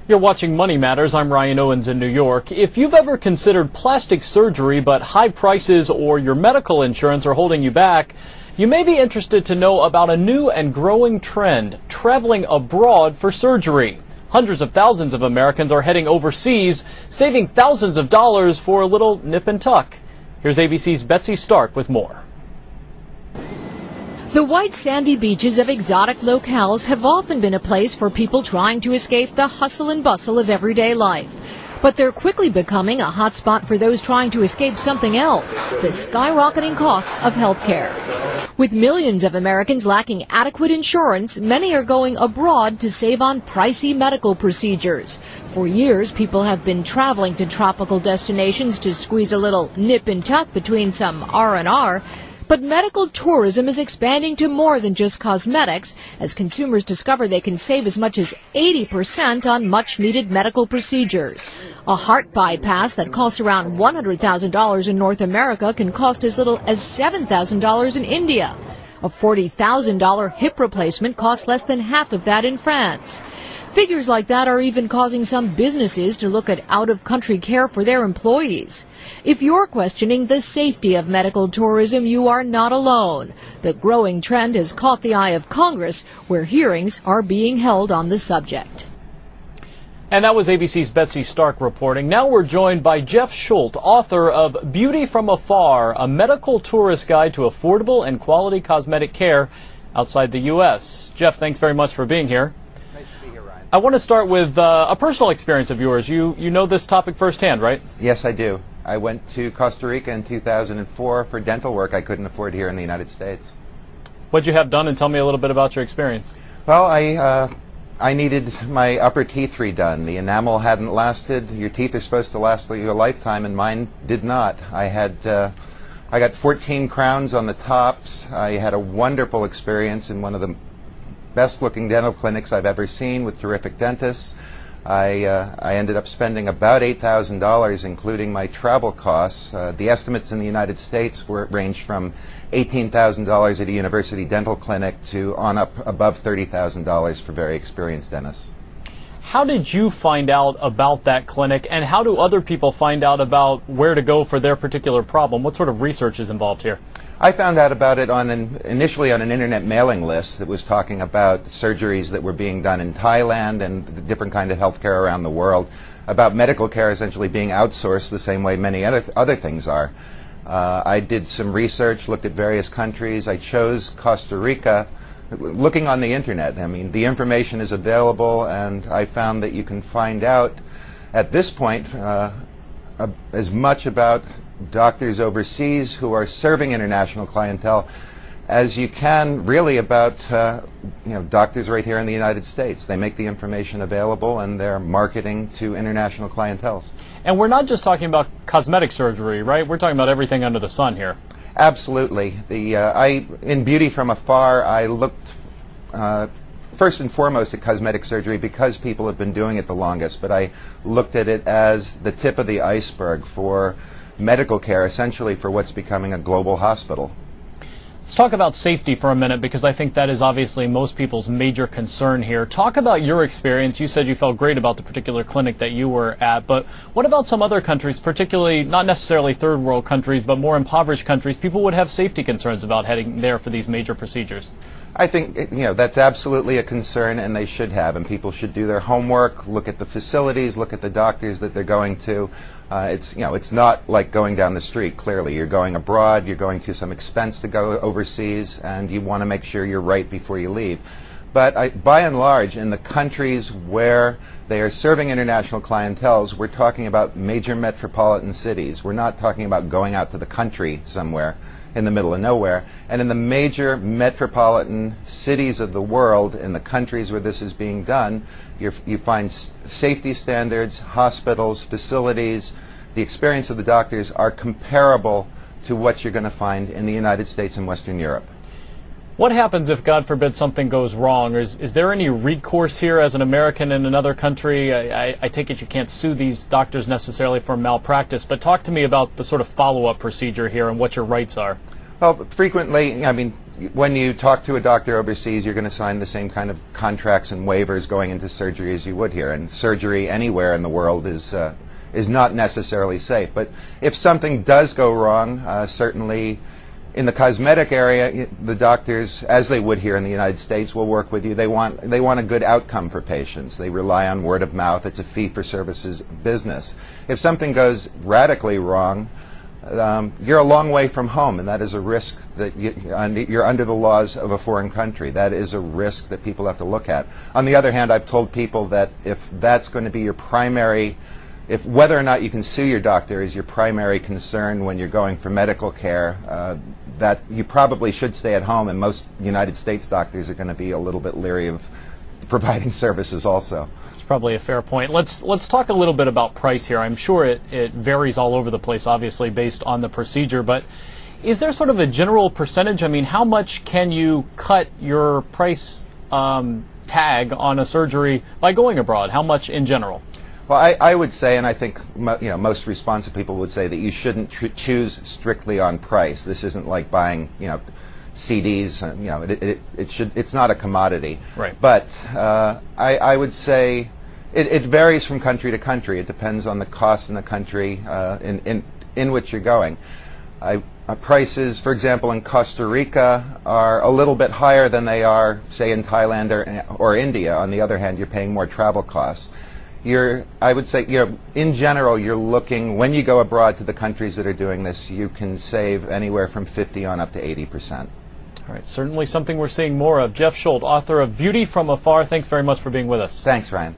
You're watching Money Matters. I'm Ryan Owens in New York. If you've ever considered plastic surgery but high prices or your medical insurance are holding you back, you may be interested to know about a new and growing trend, traveling abroad for surgery. Hundreds of thousands of Americans are heading overseas, saving thousands of dollars for a little nip and tuck. Here's ABC's Betsy Stark with more. The white sandy beaches of exotic locales have often been a place for people trying to escape the hustle and bustle of everyday life. But they're quickly becoming a hotspot for those trying to escape something else, the skyrocketing costs of health care. With millions of Americans lacking adequate insurance, many are going abroad to save on pricey medical procedures. For years, people have been traveling to tropical destinations to squeeze a little nip and tuck between some R&R. But medical tourism is expanding to more than just cosmetics, as consumers discover they can save as much as 80% on much-needed medical procedures. A heart bypass that costs around $100,000 in North America can cost as little as $7,000 in India. A $40,000 hip replacement costs less than half of that in France. Figures like that are even causing some businesses to look at out-of-country care for their employees. If you're questioning the safety of medical tourism, you are not alone. The growing trend has caught the eye of Congress, where hearings are being held on the subject. And that was ABC's Betsy Stark reporting. Now we're joined by Jeff Schultz, author of Beauty from Afar, a medical tourist guide to affordable and quality cosmetic care outside the U.S. Jeff, thanks very much for being here. I want to start with a personal experience of yours. You know this topic firsthand, right? Yes, I do. I went to Costa Rica in 2004 for dental work I couldn't afford here in the United States. What'd you have done, and tell me a little bit about your experience. Well, I needed my upper teeth redone. The enamel hadn't lasted. Your teeth are supposed to last you a lifetime, and mine did not. I got 14 crowns on the tops. I had a wonderful experience in one of the best-looking dental clinics I've ever seen with terrific dentists. I ended up spending about $8,000, including my travel costs. The estimates in the United States ranged from $18,000 at a university dental clinic to on up above $30,000 for very experienced dentists. How did you find out about that clinic, and how do other people find out about where to go for their particular problem? What sort of research is involved here? I found out about it initially on an internet mailing list that was talking about surgeries that were being done in Thailand and the different kind of healthcare around the world, about medical care essentially being outsourced the same way many other things are. I did some research, looked at various countries. I chose Costa Rica, looking on the internet. I mean, the information is available, and I found that you can find out at this point as much about doctors overseas who are serving international clientele as you can really about doctors right here in the United States. They make the information available, and they're marketing to international clienteles. And we're not just talking about cosmetic surgery, right? We're talking about everything under the sun here. Absolutely. In Beauty from Afar, I looked first and foremost at cosmetic surgery because people have been doing it the longest, but I looked at it as the tip of the iceberg for medical care, essentially for what's becoming a global hospital. Let's talk about safety for a minute, because I think that is obviously most people's major concern here. Talk about your experience. You said you felt great about the particular clinic that you were at, but what about some other countries, particularly not necessarily third world countries, but more impoverished countries? People would have safety concerns about heading there for these major procedures. I think that's absolutely a concern, and they should have, and people should do their homework, look at the facilities, look at the doctors that they're going to. It's not like going down the street. Clearly, you're going abroad, you're going to some expense to go overseas, and you want to make sure you're right before you leave. But by and large, in the countries where they are serving international clienteles, we're talking about major metropolitan cities. We're not talking about going out to the country somewhere in the middle of nowhere. And in the major metropolitan cities of the world, in the countries where this is being done, you find safety standards, hospitals, facilities. The experience of the doctors are comparable to what you're going to find in the United States and Western Europe. What happens if, God forbid, something goes wrong? Is there any recourse here as an American in another country? I take it you can't sue these doctors necessarily for malpractice, but talk to me about the sort of follow-up procedure here and what your rights are. Well, frequently, when you talk to a doctor overseas, you're going to sign the same kind of contracts and waivers going into surgery as you would here. And surgery anywhere in the world is not necessarily safe. But if something does go wrong, certainly in the cosmetic area, the doctors, as they would here in the United States, will work with you. They want a good outcome for patients. They rely on word of mouth. It's a fee-for-services business. If something goes radically wrong, you're a long way from home, and that is a risk that you're under the laws of a foreign country. That is a risk that people have to look at. On the other hand, I've told people that if that's going to be your primary, if whether or not you can sue your doctor is your primary concern when you're going for medical care, that you probably should stay at home, and most United States doctors are going to be a little bit leery of providing services also. That's probably a fair point. Let's talk a little bit about price here. I'm sure it varies all over the place, obviously, based on the procedure, but is there sort of a general percentage? I mean, how much can you cut your price tag on a surgery by going abroad? How much in general? Well, I would say, and I think most responsive people would say, that you shouldn't choose strictly on price. This isn't like buying CDs. It's not a commodity. Right. But I would say it varies from country to country. It depends on the cost in the country in which you're going. Prices, for example, in Costa Rica are a little bit higher than they are, say, in Thailand or India. On the other hand, you're paying more travel costs. I would say, in general, you're looking, when you go abroad to the countries that are doing this, you can save anywhere from 50 on up to 80%. All right, certainly something we're seeing more of. Jeff Schultz, author of Beauty from Afar, thanks very much for being with us. Thanks, Ryan.